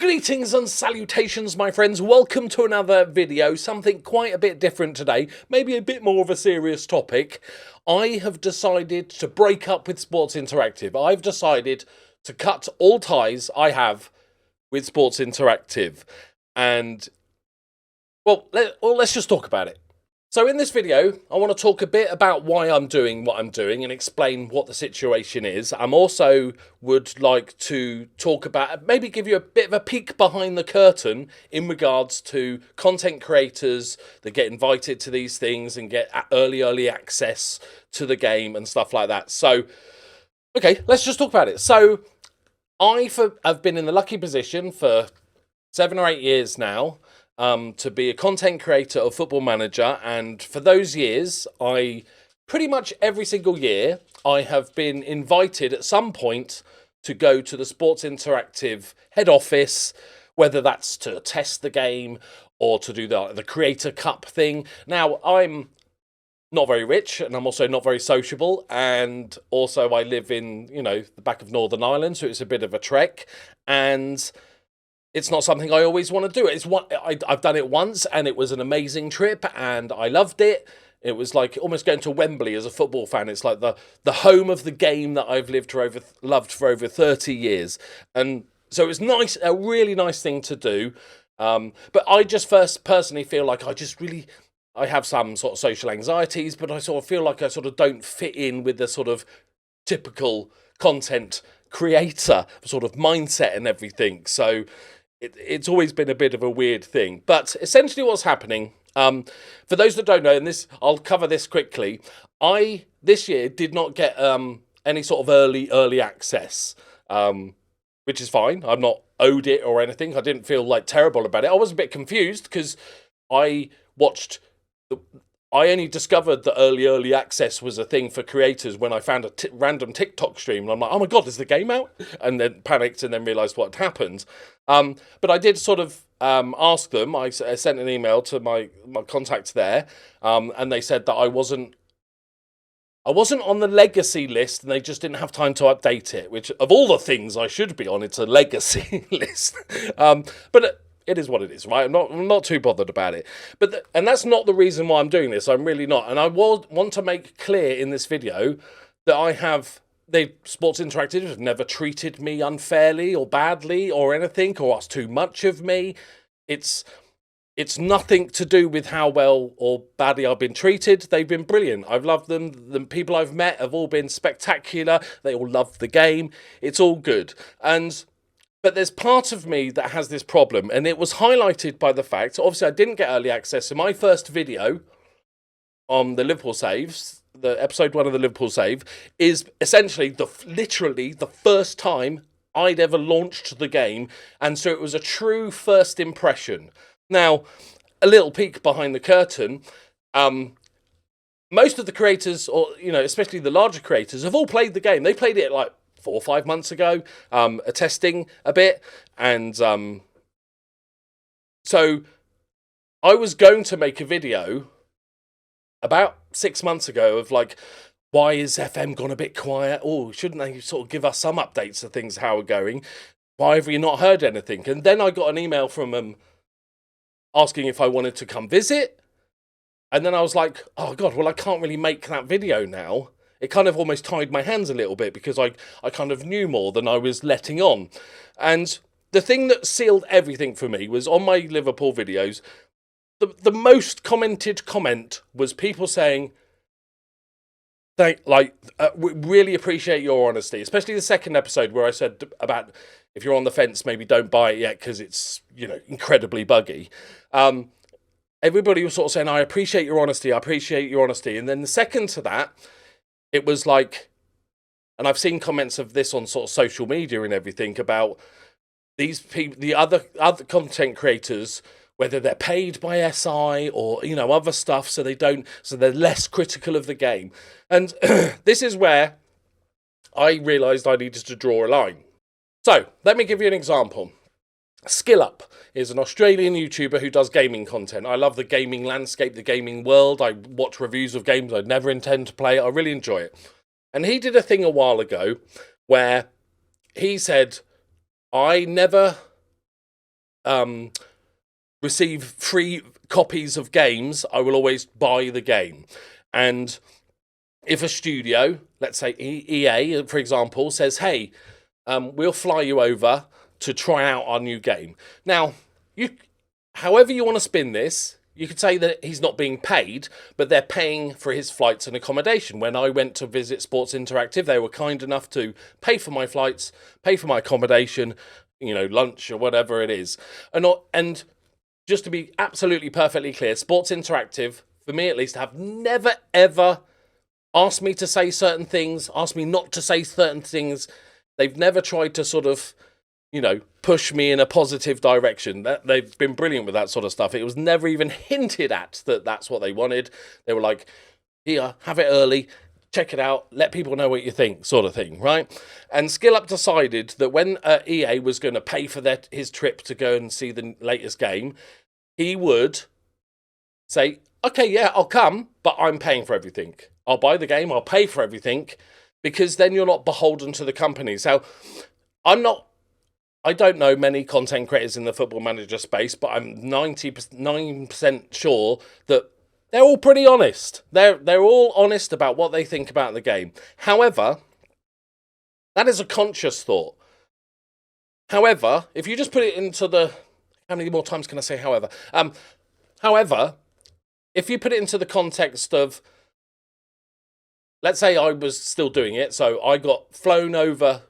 Greetings and salutations, my friends. Welcome to another video, something quite a bit different today, maybe a bit more of a serious topic. I have decided to break up with Sports Interactive. I've decided to cut all ties I have with Sports Interactive. And, well, let's just talk about it. So in this video, I want to talk a bit about why I'm doing what I'm doing and explain what the situation is. I'm also would like to talk about, maybe give you a bit of a peek behind the curtain in regards to content creators that get invited to these things and get early access to the game and stuff like that. So, okay, let's just talk about it. So I've been in the lucky position for 7 or 8 years now to be a content creator of Football Manager, and for those years, pretty much every single year, I have been invited at some point to go to the Sports Interactive head office, whether that's to test the game or to do the Creator Cup thing. Now, I'm not very rich, and I'm also not very sociable, and also I live in, the back of Northern Ireland, so it's a bit of a trek, and it's not something I always want to do. I've done it once, and it was an amazing trip, and I loved it. It was like almost going to Wembley as a football fan. It's like the home of the game that I've loved for over 30 years. And so it was nice, a really nice thing to do. But I just personally feel like I have some sort of social anxieties, but I sort of feel like I sort of don't fit in with the sort of typical content creator sort of mindset and everything. So it's always been a bit of a weird thing. But essentially what's happening, for those that don't know, and I'll cover this quickly, I this year did not get any sort of early access, which is fine. I'm not owed it or anything. I didn't feel like terrible about it. I was a bit confused because I only discovered that early access was a thing for creators when I found a random TikTok stream. And I'm like, oh my God, is the game out? And then panicked and then realised what had happened. But I did sort of ask them. I sent an email to my contacts there, and they said that I wasn't on the legacy list, and they just didn't have time to update it, which of all the things I should be on, it's a legacy list. But it is what it is, right? I'm not too bothered about it. And that's not the reason why I'm doing this. I'm really not. And I want to make clear in this video that Sports Interactive have never treated me unfairly or badly or anything, or asked too much of me. It's nothing to do with how well or badly I've been treated. They've been brilliant. I've loved them. The people I've met have all been spectacular. They all love the game. It's all good. But there's part of me that has this problem, and it was highlighted by the fact, obviously I didn't get early access, so my first video on the Liverpool saves, the episode 1 of the Liverpool save, is essentially literally the first time I'd ever launched the game, and so it was a true first impression. Now, a little peek behind the curtain, most of the creators, or especially the larger creators, have all played the game. They played it like 4 or 5 months ago, testing a bit, and so I was going to make a video about 6 months ago of like, why is FM gone a bit quiet? Oh, shouldn't they sort of give us some updates of things, how we're going? Why have you not heard anything? And then I got an email from them asking if I wanted to come visit, and then I was like, oh God, well I can't really make that video now. It kind of almost tied my hands a little bit because I kind of knew more than I was letting on. And the thing that sealed everything for me was on my Liverpool videos, the most commented comment was people saying, we really appreciate your honesty, especially the second episode where I said about if you're on the fence, maybe don't buy it yet because it's, incredibly buggy. Everybody was sort of saying, I appreciate your honesty, I appreciate your honesty. And then the second to that, it was like, and I've seen comments of this on sort of social media and everything about these people, the other content creators, whether they're paid by SI or, other stuff, so they're less critical of the game. And this is where I realised I needed to draw a line. So, let me give you an example. SkillUp is an Australian YouTuber who does gaming content. I love the gaming landscape, the gaming world. I watch reviews of games I'd never intend to play. I really enjoy it. And he did a thing a while ago where he said, I never receive free copies of games, I will always buy the game. And if a studio, let's say EA, for example, says, hey, we'll fly you over to try out our new game. Now, however you want to spin this, you could say that he's not being paid, but they're paying for his flights and accommodation. When I went to visit Sports Interactive, they were kind enough to pay for my flights, pay for my accommodation, lunch or whatever it is. And just to be absolutely perfectly clear, Sports Interactive, for me at least, have never, ever asked me to say certain things, asked me not to say certain things. They've never tried to sort of, push me in a positive direction. They've been brilliant with that sort of stuff. It was never even hinted at that that's what they wanted. They were like, here, have it early, check it out, let people know what you think, sort of thing, right? And SkillUp decided that when EA was going to pay for his trip to go and see the latest game, he would say, okay, yeah, I'll come, but I'm paying for everything. I'll buy the game, I'll pay for everything, because then you're not beholden to the company. So I don't know many content creators in the Football Manager space, but I'm 99% sure that they're all pretty honest. They're all honest about what they think about the game. However, that is a conscious thought. However, if you just put it into the... How many more times can I say however? However, if you put it into the context of... Let's say I was still doing it, so I got flown over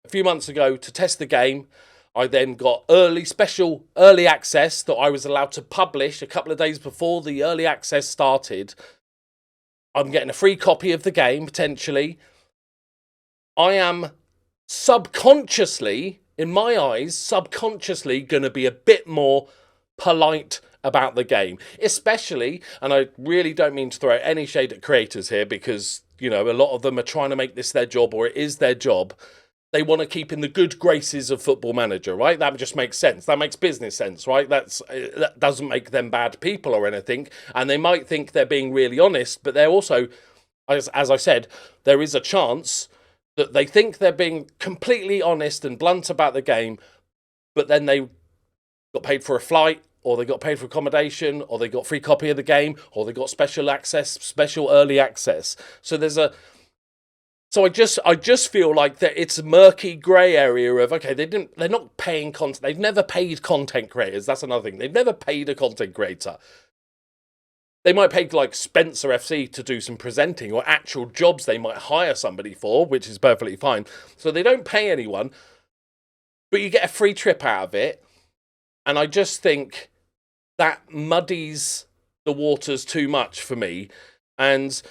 a few months ago to test the game. I then got special early access that I was allowed to publish a couple of days before the early access started. I'm getting a free copy of the game, potentially. I am subconsciously, in my eyes, going to be a bit more polite about the game. Especially, and I really don't mean to throw any shade at creators here, because, a lot of them are trying to make this their job, or it is their job. They want to keep in the good graces of Football Manager, right? That just makes sense. That makes business sense, right? That doesn't make them bad people or anything. And they might think they're being really honest, but they're also, as I said, there is a chance that they think they're being completely honest and blunt about the game, but then they got paid for a flight, or they got paid for accommodation, or they got free copy of the game, or they got special access, special early access. So I just feel like that it's a murky grey area of, okay, they're not paying content. They've never paid content creators. That's another thing. They've never paid a content creator. They might pay like Spencer FC to do some presenting, or actual jobs they might hire somebody for, which is perfectly fine. So they don't pay anyone, but you get a free trip out of it. And I just think that muddies the waters too much for me. And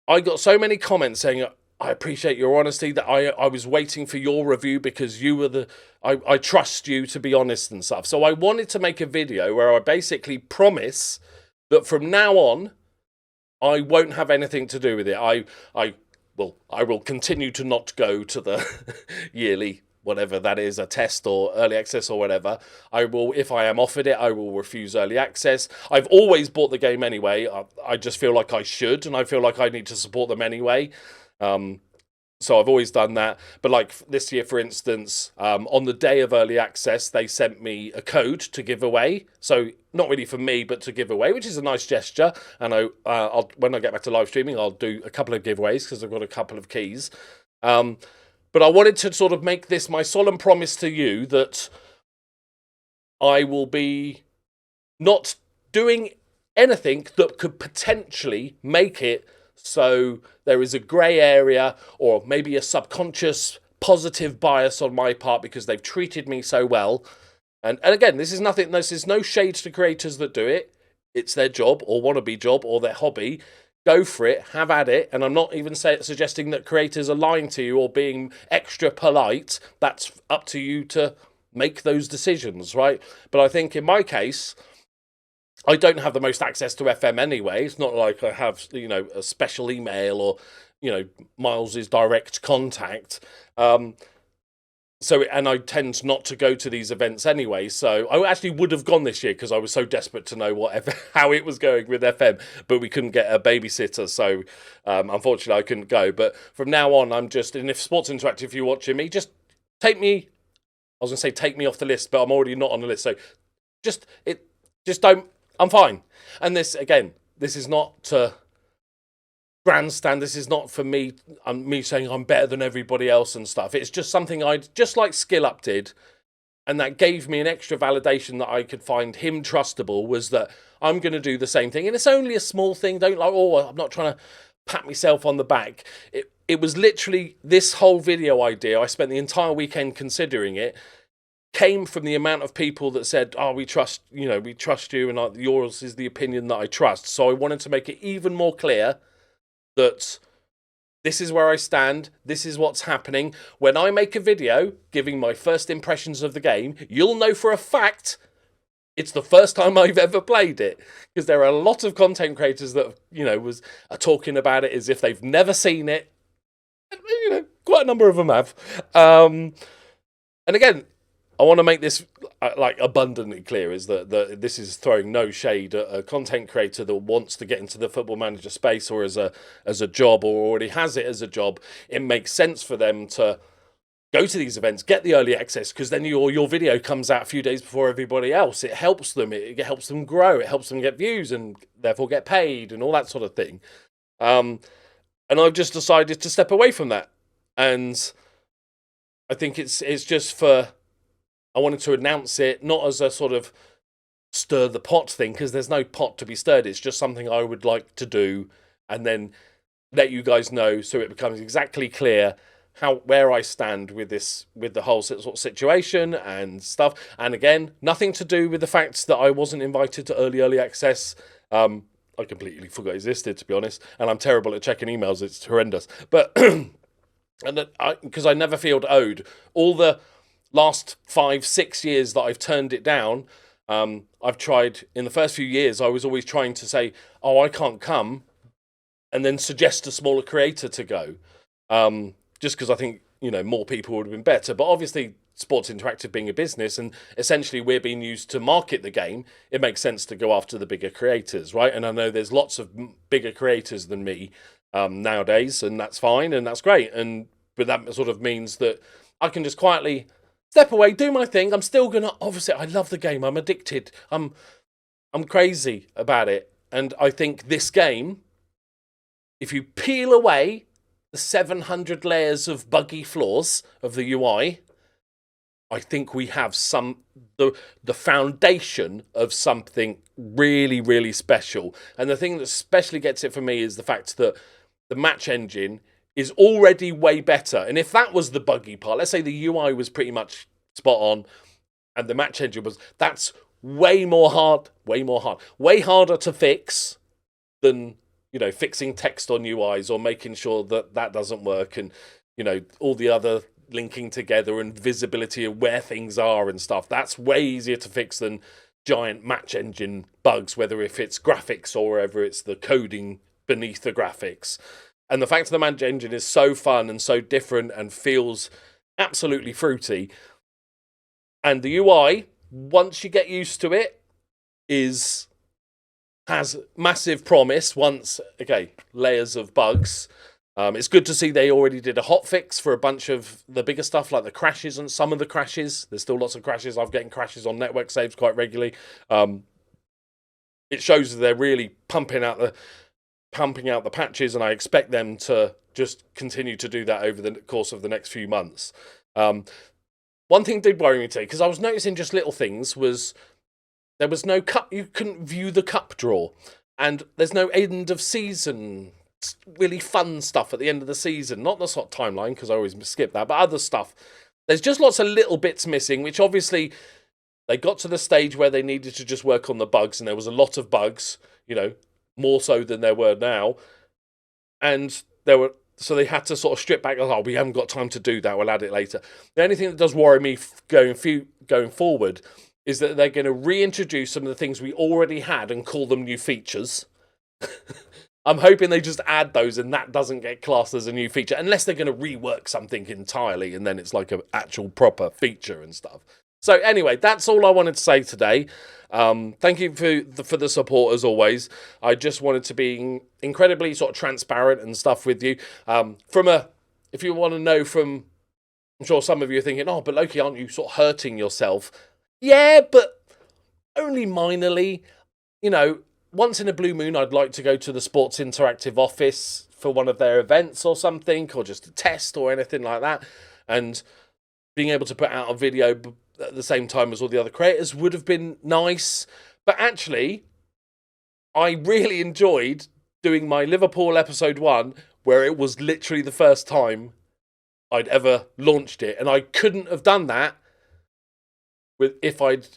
I got so many comments saying, I appreciate your honesty, that I was waiting for your review because you were I trust you to be honest and stuff. So I wanted to make a video where I basically promise that from now on, I won't have anything to do with it. I will continue to not go to the yearly, whatever that is, a test or early access or whatever. I will, if I am offered it, I will refuse early access. I've always bought the game anyway. I just feel like I should, and I feel like I need to support them anyway. So I've always done that. But like this year, for instance, on the day of early access, they sent me a code to give away. So not really for me, but to give away, which is a nice gesture. And I'll when I get back to live streaming, I'll do a couple of giveaways because I've got a couple of keys. But I wanted to sort of make this my solemn promise to you that I will be not doing anything that could potentially make it so there is a grey area, or maybe a subconscious positive bias on my part because they've treated me so well. And again, this is no shade to creators that do it. It's their job, or wannabe job, or their hobby. Go for it, have at it. And I'm not even suggesting that creators are lying to you or being extra polite. That's up to you to make those decisions, right? But I think in my case, I don't have the most access to FM anyway. It's not like I have, a special email or, Miles's direct contact. And I tend not to go to these events anyway. So I actually would have gone this year because I was so desperate to know how it was going with FM, but we couldn't get a babysitter. So unfortunately I couldn't go. But from now on, and if Sports Interactive, if you're watching me, just take me. I was going to say take me off the list, but I'm already not on the list. So just don't. I'm fine. And this again, this is not to grandstand. This is not for me. Me saying I'm better than everybody else and stuff. It's just something just like Skill Up did, and that gave me an extra validation that I could find him trustable. Was that I'm going to do the same thing, and it's only a small thing. Don't like, oh, I'm not trying to pat myself on the back. It was literally this whole video idea. I spent the entire weekend considering it. Came from the amount of people that said, "Oh, we trust you, and yours is the opinion that I trust." So I wanted to make it even more clear that this is where I stand. This is what's happening. When I make a video giving my first impressions of the game, you'll know for a fact it's the first time I've ever played it, because there are a lot of content creators that are talking about it as if they've never seen it. Quite a number of them have. And again, I want to make this abundantly clear, is that this is throwing no shade at a content creator that wants to get into the Football Manager space or as a job, or already has it as a job. It makes sense for them to go to these events, get the early access, because then your video comes out a few days before everybody else. It helps them. It helps them grow. It helps them get views and therefore get paid and all that sort of thing. And I've just decided to step away from that. And I think it's just for... I wanted to announce it, not as a sort of stir the pot thing, because there's no pot to be stirred. It's just something I would like to do and then let you guys know, so it becomes exactly clear where I stand with the whole sort of situation and stuff. And again, nothing to do with the fact that I wasn't invited to early access. I completely forgot it existed, to be honest, and I'm terrible at checking emails. It's horrendous. But because I never feel owed. All the last 5-6 years that I've turned it down, I've tried. In the first few years, I was always trying to say, "Oh, I can't come," and then suggest a smaller creator to go, just because I think more people would have been better. But obviously, Sports Interactive being a business, and essentially we're being used to market the game, it makes sense to go after the bigger creators, right? And I know there's lots of bigger creators than me nowadays, and that's fine, and that's great. But that sort of means that I can just quietly step away, do my thing. I'm still gonna, obviously, I love the game. I'm addicted. I'm crazy about it. And I think this game, if you peel away the 700 layers of buggy flaws of the UI, I think we have the foundation of something really, really special. And the thing that especially gets it for me is the fact that the match engine is already way better. And if that was the buggy part, let's say the UI was pretty much spot on and the match engine was, that's way harder to fix than, fixing text on UIs or making sure that doesn't work, and, all the other linking together and visibility of where things are and stuff. That's way easier to fix than giant match engine bugs, whether if it's graphics or whether it's the coding beneath the graphics. And the fact that the match engine is so fun and so different and feels absolutely fruity. And the UI, once you get used to it, has massive promise. Once, okay, layers of bugs. It's good to see they already did a hotfix for a bunch of the bigger stuff, like the crashes and some of the crashes. There's still lots of crashes. I'm getting crashes on network saves quite regularly. It shows that they're really pumping out the patches, and I expect them to just continue to do that over the course of the next few months. One thing did worry me today, because I was noticing just little things, was there was no cup. You couldn't view the cup draw, and there's no end of season really fun stuff at the end of the season. Not the sort of timeline, because I always skip that, but other stuff. There's just lots of little bits missing, which obviously they got to the stage where they needed to just work on the bugs, and there was a lot of bugs, more so than there were now. And so they had to sort of strip back. Oh, we haven't got time to do that. We'll add it later. The only thing that does worry me going forward is that they're going to reintroduce some of the things we already had and call them new features. I'm hoping they just add those and that doesn't get classed as a new feature, unless they're going to rework something entirely and then it's like an actual proper feature and stuff. So anyway, that's all I wanted to say today. Thank you for the support as always. I just wanted to be incredibly sort of transparent and stuff with you. If you want to know from, I'm sure some of you are thinking, oh, but Loki, aren't you sort of hurting yourself? Yeah, but only minorly. You know, once in a blue moon, I'd like to go to the Sports Interactive office for one of their events or something, or just a test or anything like that. And being able to put out a video at the same time as all the other creators would have been nice. But actually, I really enjoyed doing my Liverpool episode 1, where it was literally the first time I'd ever launched it. And I couldn't have done that if I'd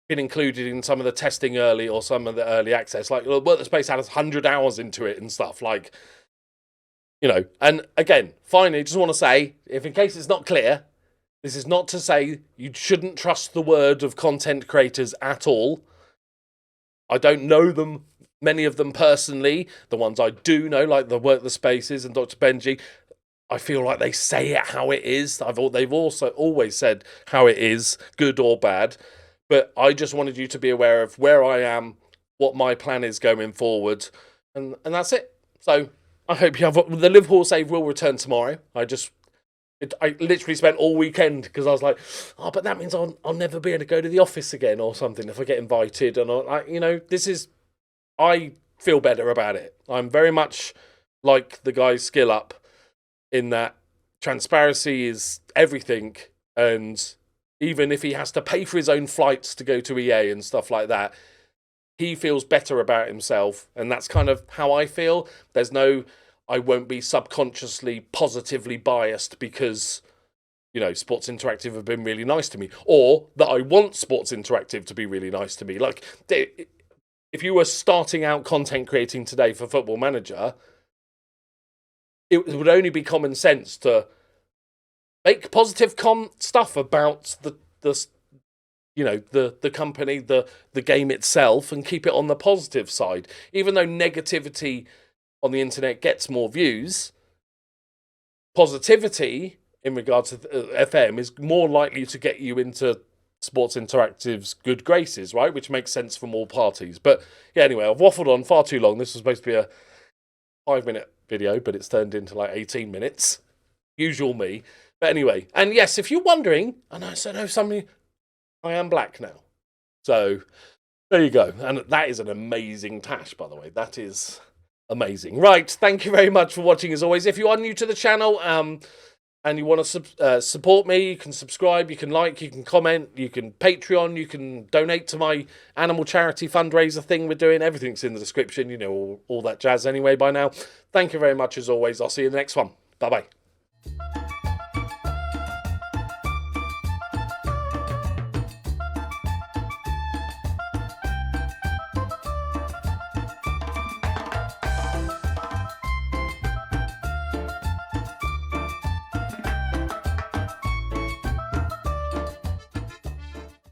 been included in some of the testing early or some of the early access. Like, Work the Space had 100 hours into it and stuff. Like, you know, and again, finally, just want to say, if in case it's not clear, this is not to say you shouldn't trust the word of content creators at all. I don't know them, many of them personally. The ones I do know, like the Work the Spaces and Dr. Benji, I feel like they say it how it is. They've also always said how it is, good or bad. But I just wanted you to be aware of where I am, what my plan is going forward, and that's it. So I hope you have... The Liverpool save will return tomorrow. I literally spent all weekend because I was like, oh, but that means I'll never be able to go to the office again or something if I get invited. And I feel better about it. I'm very much like the guy's Skill Up in that transparency is everything. And even if he has to pay for his own flights to go to EA and stuff like that, he feels better about himself. And that's kind of how I feel. I won't be subconsciously positively biased because, you know, Sports Interactive have been really nice to me, or that I want Sports Interactive to be really nice to me. Like, if you were starting out content creating today for Football Manager, it would only be common sense to make positive stuff about the company, the game itself, and keep it on the positive side. Even though negativity on the internet gets more views, positivity in regards to FM is more likely to get you into Sports Interactive's good graces, right? Which makes sense from all parties. But yeah, anyway, I've waffled on far too long. This was supposed to be a 5-minute video, but it's turned into like 18 minutes. Usual me. But anyway, and yes, if you're wondering, I am black now. So there you go. And that is an amazing tash, by the way. That is amazing. Right, thank you very much for watching as always. If you are new to the channel and you want to support me, you can subscribe, you can like, you can comment, you can Patreon, you can donate to my animal charity fundraiser thing we're doing. Everything's in the description, you know, all that jazz anyway by now. Thank you very much as always. I'll see you in the next one. Bye-bye.